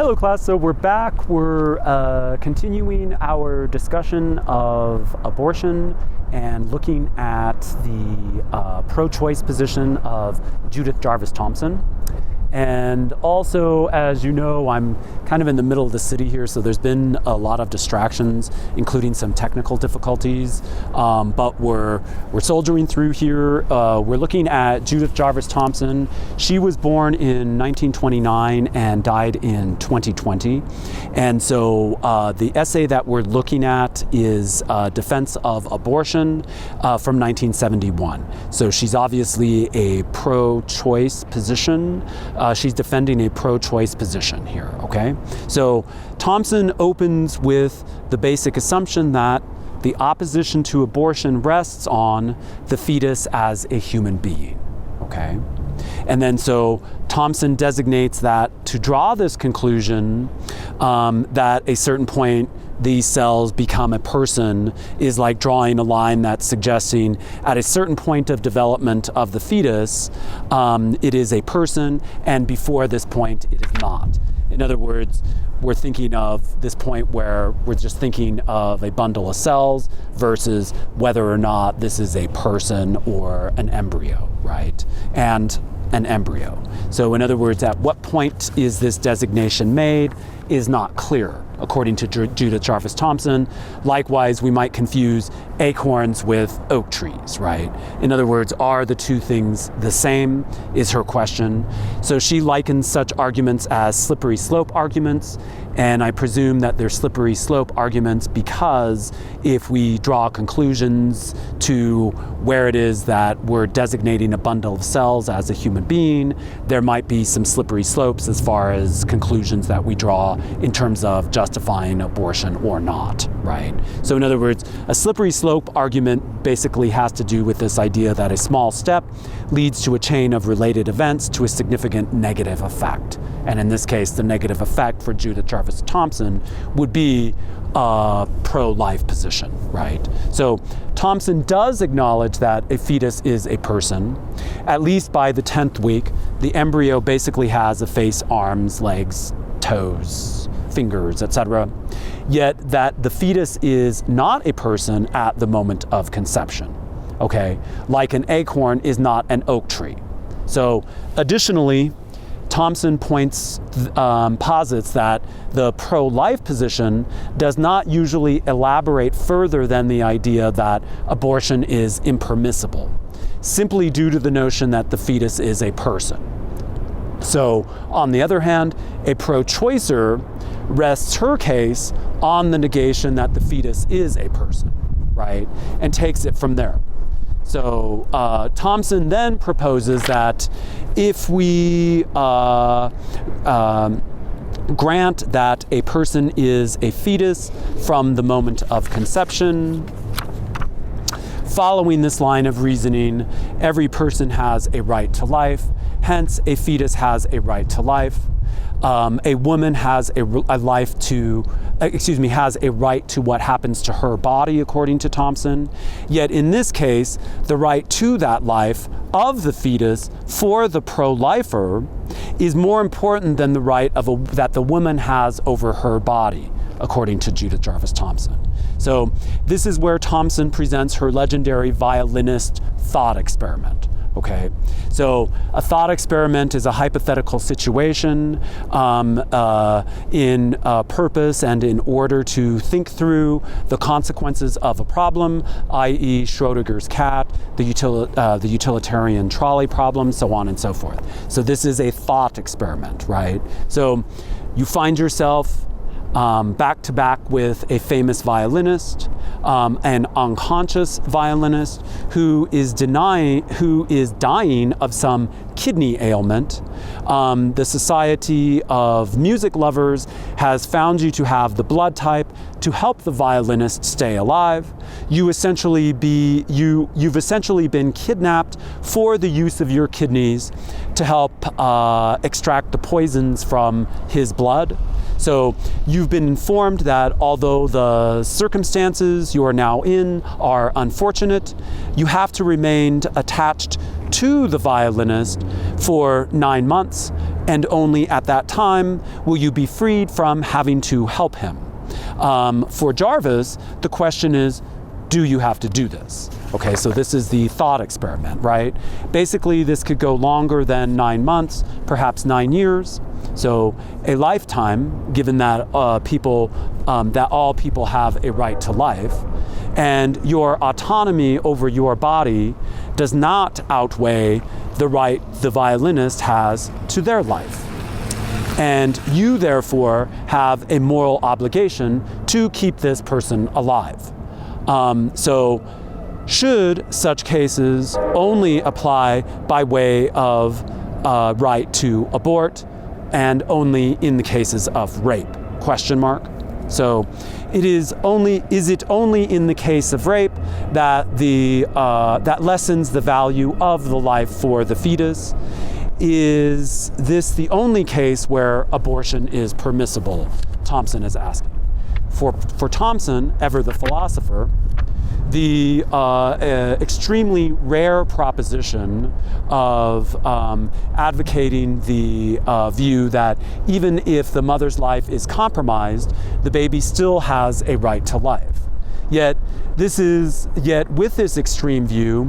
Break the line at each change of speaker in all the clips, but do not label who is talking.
Hello class, so we're back. We're continuing our discussion of abortion and looking at the pro-choice position of Judith Jarvis Thompson. And also, as you know, I'm kind of in the middle of the city here, so there's been a lot of distractions, including some technical difficulties, but we're soldiering through here. We're looking at Judith Jarvis Thompson. She was born in 1929 and died in 2020. And so the essay that we're looking at is Defense of Abortion from 1971. So she's obviously a pro-choice position. She's defending a pro-choice position here, okay? So Thompson opens with the basic assumption that the opposition to abortion rests on the fetus as a human being, okay? And then so Thompson designates that to draw this conclusion that at a certain point these cells become a person is like drawing a line that's suggesting at a certain point of development of the fetus, it is a person, and before this point it is not. In other words, we're thinking of this point where we're just thinking of a bundle of cells versus whether or not this is a person or an embryo, right? And an embryo. So in other words, at what point is this designation made is not clear, according to Judith Jarvis Thompson. Likewise, we might confuse acorns with oak trees, right? In other words, are the two things the same, is her question. So she likens such arguments as slippery slope arguments, and I presume that they're slippery slope arguments because if we draw conclusions to where it is that we're designating a bundle of cells as a human being, there might be some slippery slopes as far as conclusions that we draw in terms of justifying abortion or not, right? So in other words, a slippery slope argument basically has to do with this idea that a small step leads to a chain of related events to a significant negative effect. And in this case, the negative effect for Judith Jarvis Thompson would be a pro-life position, right? So Thompson does acknowledge that a fetus is a person. At least by the 10th week, the embryo basically has a face, arms, legs, toes, fingers, etc. Yet that the fetus is not a person at the moment of conception, okay? Like an acorn is not an oak tree. So additionally, Thompson posits that the pro-life position does not usually elaborate further than the idea that abortion is impermissible, simply due to the notion that the fetus is a person. So, on the other hand, a pro-choicer rests her case on the negation that the fetus is a person, right? And takes it from there. So Thompson then proposes that if we grant that a person is a fetus from the moment of conception, following this line of reasoning, every person has a right to life, hence a fetus has a right to life. A woman has has a right to what happens to her body, according to Thompson. Yet in this case, the right to that life of the fetus for the pro-lifer is more important than the right that the woman has over her body, according to Judith Jarvis Thompson. So this is where Thompson presents her legendary violinist thought experiment. Okay, so a thought experiment is a hypothetical situation in purpose and in order to think through the consequences of a problem, i.e. Schrodinger's cat, the utilitarian trolley problem, so on and so forth. So this is a thought experiment, right? So you find yourself back to back with a famous violinist, an unconscious violinist who is dying of some kidney ailment. The Society of Music Lovers has found you to have the blood type to help the violinist stay alive. You've essentially been kidnapped for the use of your kidneys to help extract the poisons from his blood. So you've been informed that although the circumstances you are now in are unfortunate, you have to remain attached to the violinist for 9 months and only at that time will you be freed from having to help him. For Jarvis, the question is, do you have to do this? Okay, so this is the thought experiment, right? Basically, this could go longer than 9 months, perhaps 9 years. So a lifetime, given that that all people have a right to life, and your autonomy over your body does not outweigh the right the violinist has to their life. And you therefore have a moral obligation to keep this person alive. So should such cases only apply by way of right to abort, and only in the cases of rape? Question mark. So is it only in the case of rape that that lessens the value of the life for the fetus? Is this the only case where abortion is permissible? Thompson is asking. For Thompson, ever the philosopher, the extremely rare proposition of advocating the view that even if the mother's life is compromised, the baby still has a right to life. Yet with this extreme view,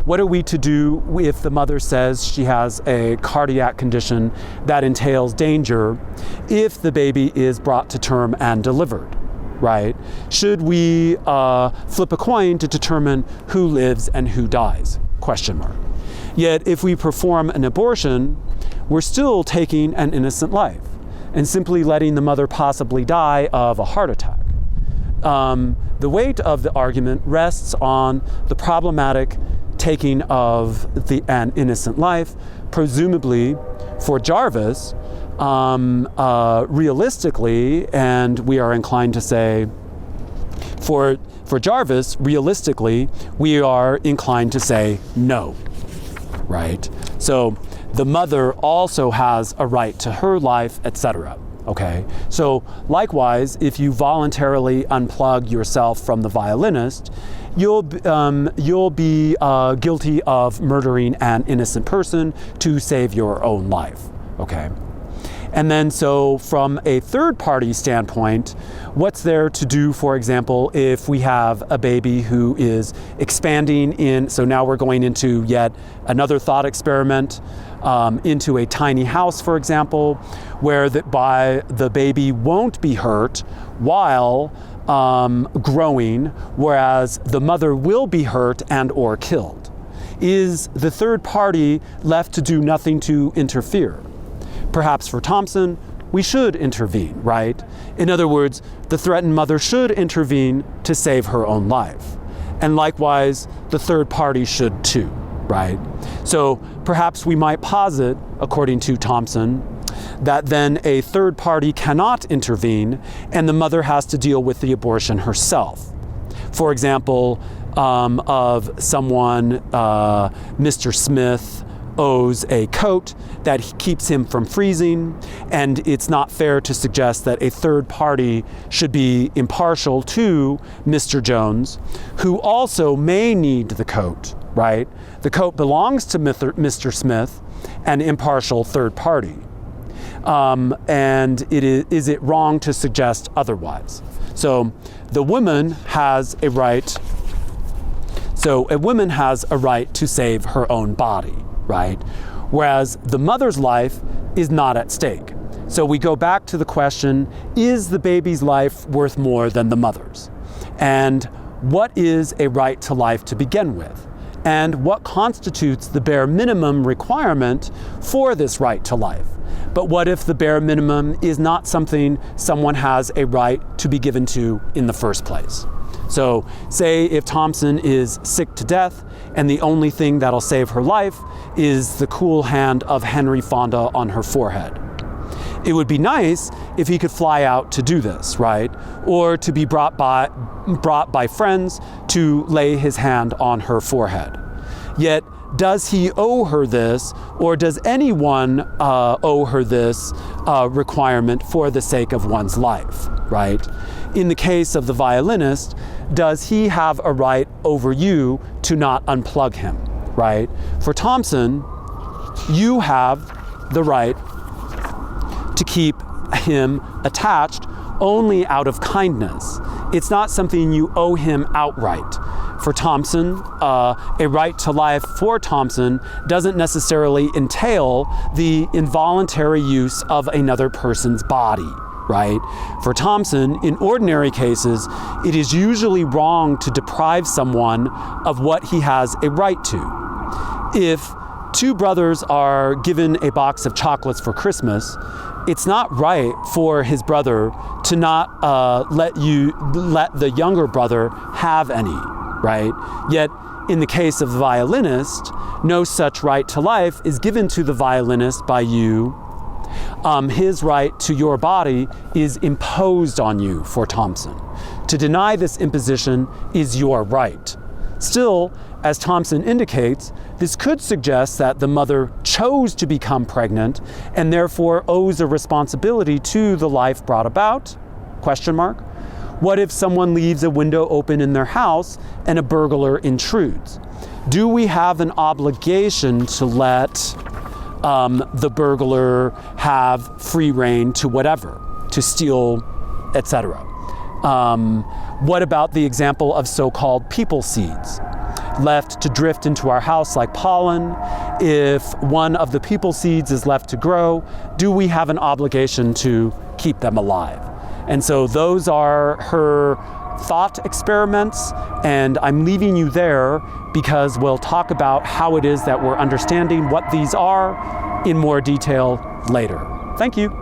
what are we to do if the mother says she has a cardiac condition that entails danger if the baby is brought to term and delivered? Right? Should we flip a coin to determine who lives and who dies? Question mark. Yet if we perform an abortion, we're still taking an innocent life and simply letting the mother possibly die of a heart attack. The weight of the argument rests on the problematic taking of an innocent life, presumably for Jarvis, realistically, and we are inclined to say for Jarvis, realistically, we are inclined to say no, right? So the mother also has a right to her life, etc. Okay, so likewise, if you voluntarily unplug yourself from the violinist, you'll be guilty of murdering an innocent person to save your own life. Okay. And then so from a third party standpoint, what's there to do, for example, if we have a baby who is expanding so now we're going into yet another thought experiment, into a tiny house, for example, where the baby won't be hurt while growing, whereas the mother will be hurt and or killed. Is the third party left to do nothing to interfere? Perhaps for Thompson, we should intervene, right? In other words, the threatened mother should intervene to save her own life. And likewise, the third party should too, right? So perhaps we might posit, according to Thompson, that then a third party cannot intervene and the mother has to deal with the abortion herself. For example, of someone, Mr. Smith, owes a coat that keeps him from freezing, and it's not fair to suggest that a third party should be impartial to Mr. Jones, who also may need the coat, right? The coat belongs to Mr. Smith, an impartial third party. And is it wrong to suggest otherwise? So the woman has a right. So a woman has a right to save her own body, right? Whereas the mother's life is not at stake. So we go back to the question, is the baby's life worth more than the mother's? And what is a right to life to begin with? And what constitutes the bare minimum requirement for this right to life? But what if the bare minimum is not something someone has a right to be given to in the first place? So say if Thompson is sick to death and the only thing that'll save her life is the cool hand of Henry Fonda on her forehead. It would be nice if he could fly out to do this, right? Or to be brought by friends to lay his hand on her forehead. Yet, does he owe her this, or does anyone owe her this requirement for the sake of one's life, right? In the case of the violinist, does he have a right over you to not unplug him, right? For Thompson, you have the right to keep him attached only out of kindness. It's not something you owe him outright. For Thompson, a right to life for Thompson doesn't necessarily entail the involuntary use of another person's body, right? For Thompson, in ordinary cases, it is usually wrong to deprive someone of what he has a right to. If two brothers are given a box of chocolates for Christmas, it's not right for his brother to not let the younger brother have any, right? Yet, in the case of the violinist, no such right to life is given to the violinist by you. His right to your body is imposed on you for Thompson. To deny this imposition is your right. Still, as Thompson indicates, this could suggest that the mother chose to become pregnant and therefore owes a responsibility to the life brought about? Question mark. What if someone leaves a window open in their house and a burglar intrudes? Do we have an obligation to let the burglar have free rein to whatever, to steal, etc.? What about the example of so-called people seeds? Left to drift into our house like pollen, if one of the people seeds is left to grow, do we have an obligation to keep them alive? And so those are her thought experiments, and I'm leaving you there because we'll talk about how it is that we're understanding what these are in more detail later. Thank you.